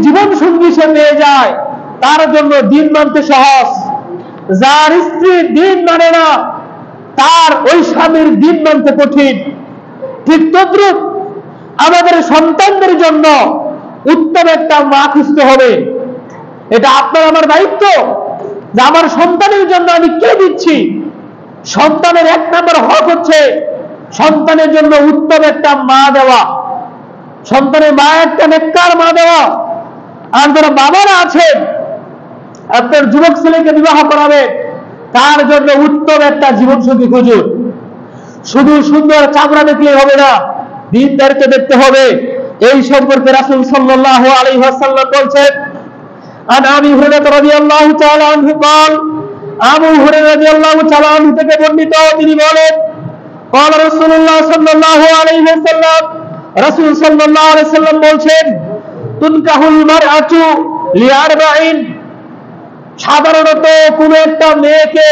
জীবন সঙ্গী সে পেয়ে যায় তার জন্য দিন মানতে সহজ। যার স্ত্রী দিন মানে না তার ওই স্বামীর দিন মানতে কঠিন। ঠিক তদ্রুপ আমাদের সন্তানদের জন্য উত্তম একটা মা খুঁজতে হবে। এটা আপনার আমার দায়িত্ব যে আমার সন্তানের জন্য আমি কে দিচ্ছি। সন্তানের এক নম্বর হক হচ্ছে সন্তানের জন্য উত্তম একটা মা দেওয়া, সন্তানের মা একটা নেককার মা দেওয়া। আর যারা বাবারা আছেন আপনার যুবক ছেলেকে বিবাহ করাবে তার জন্য উত্তম একটা জীবন সঙ্গী খুঁজুন। শুধু সুন্দর চামড়া দেখলে হবে না, দিনদারকে দেখতে হবে। এই সম্পর্কে রাসূল সাল্লাল্লাহু আলাইহি ওয়াসাল্লাম বলছেন, আন আবি হুরায়রা রাদিয়াল্লাহু তাআলা আনহু قال, আবু হুরায়রা রাদিয়াল্লাহু তাআলা আনহু থেকে বর্ণিত, তিনি বলেন, قال রাসূলুল্লাহ সাল্লাল্লাহু আলাইহি ওয়াসাল্লাম, রাসূল সাল্লাল্লাহু আলাইহি ওয়াসাল্লাম বলছেন, তুনকাহুল মারআতু লিআরবাইন, সাধারণত কোন একটা মেয়েকে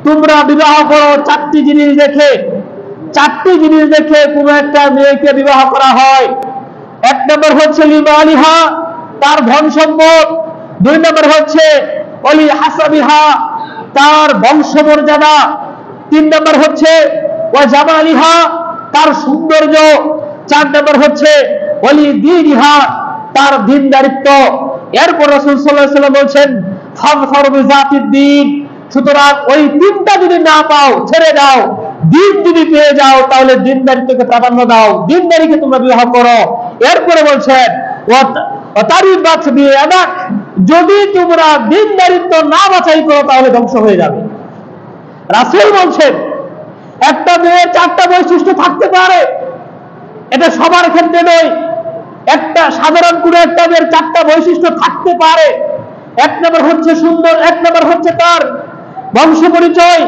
তোমরা বিবাহ করো চারটি জিনিস দেখে। চারটি জিনিস দেখে কোন একটা মেয়েকে বিবাহ করা হয়। এক নম্বর হচ্ছে লিমালিহা, তার ধন সম্পদ। দুই নম্বর হচ্ছে অলি হাসাবিহা, তার বংশমর্যাদা। তিন নম্বর হচ্ছে ওয়া জামালিহা, তার সৌন্দর্য। চার নম্বর হচ্ছে অলি দীনিহা, তার দিনদারিত্ব। এরপর রাসূল সাল্লাল্লাহু আলাইহি ওয়াসাল্লাম বলছেন, ফাযফার বিযাতিদ দ্বীন, সুতরাং ওই তিনটা যদি না পাও ছেড়ে দাও, দিন যদি পেয়ে যাও তাহলে দিনদারিত্বকে প্রাধান্য দাও, দিনদারিকে তোমরা বিবাহ করো। এরপরে বলছেন ওয়াতারিবাত বিয়াদাক, যদি তোমরা দিনদারিত্ব না বাছাই করো তাহলে ধ্বংস হয়ে যাবে। রাসূল বলছেন একটা মেয়ের চারটা বৈশিষ্ট্য থাকতে পারে, এটা সবার ক্ষেত্রে নয়। একটা সাধারণ কোন একটা মেয়ের চারটা বৈশিষ্ট্য থাকতে পারে। এক নম্বর হচ্ছে সুন্দর, এক নম্বর হচ্ছে তার বংশ পরিচয়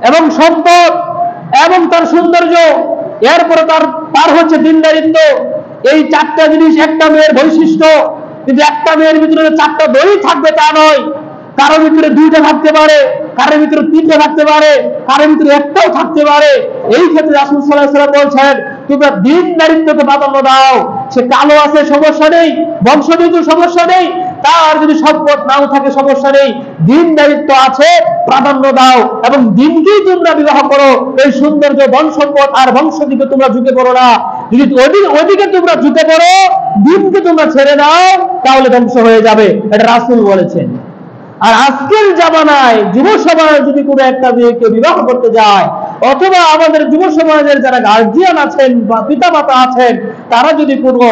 এবং সম্পদ এবং তার সৌন্দর্য। এরপরে তার হচ্ছে দিনদারিত্ব। এই চারটা জিনিস একটা মেয়ের বৈশিষ্ট্য। কিন্তু একটা মেয়ের ভিতরে চারটা দড়ি থাকবে তা নয়। কারো ভিতরে দুইটা থাকতে পারে, কারোর ভিতরে তিনটা থাকতে পারে, কারোর ভিতরে একটাও থাকতে পারে। এই ক্ষেত্রে রাসূল সাল্লাল্লাহু আলাইহি ওয়াসাল্লাম বলছেন, তোমরা দিনদারিত্বকে প্রাধান্য দাও। সে কালো আছে সমস্যা নেই, বংশগত সমস্যা নেই, তার যদি সম্পদ নাও থাকে সমস্যা নেই, দিনদারিত্ব আছে প্রাধান্য দাও এবং দিনকেই তোমরা বিবাহ করো। এই সৌন্দর্য, বন সম্পদ আর বংশ দিকে তোমরা ঝুঁকে পড়ো না। যদি ওদিকে তোমরা ঝুঁকে পড়ো, দিনকে তোমরা ছেড়ে দাও, তাহলে ধ্বংস হয়ে যাবে। এটা রাসূল বলেছেন। আর আজকের জামানায় যুব সমাজ যদি কোনো একটা মেয়েকে বিবাহ করতে যায়, অথবা আমাদের যুব সমাজের যারা গার্জিয়ান আছেন বা পিতামাতা আছেন, তারা যদি কোনো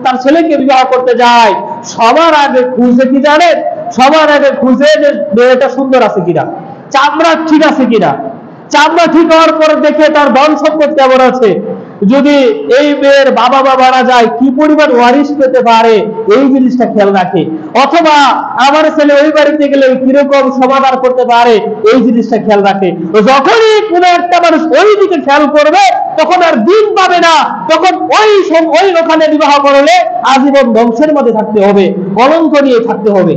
তার ছেলেকে বিবাহ করতে যায়, সবার আগে খুঁজে কি জানেন? সবার আগে খুঁজে যে মেয়েটা সুন্দর আছে কিনা, চামড়া ঠিক আছে কিনা। চামড়া ঠিক হওয়ার পরে দেখে তার ধন সম্পদ কেমন আছে। যদি এই মেয়ের বাবা মা মারা যায়, কি পরিমাণ ওয়ারিশ পেতে পারে, এই জিনিসটা খেয়াল রাখে। অথবা আমার ছেলে ওই বাড়িতে গেলে কিরকম সমাধান করতে পারে, এই জিনিসটা খেয়াল রাখে। যখনই কোনো একটা মানুষ ওই দিকে খেয়াল করবে, তখন আর দিন পাবে না, তখন ওই ওখানে বিবাহ করলে আজীবন ধ্বংসের মধ্যে থাকতে হবে, কলঙ্ক নিয়ে থাকতে হবে।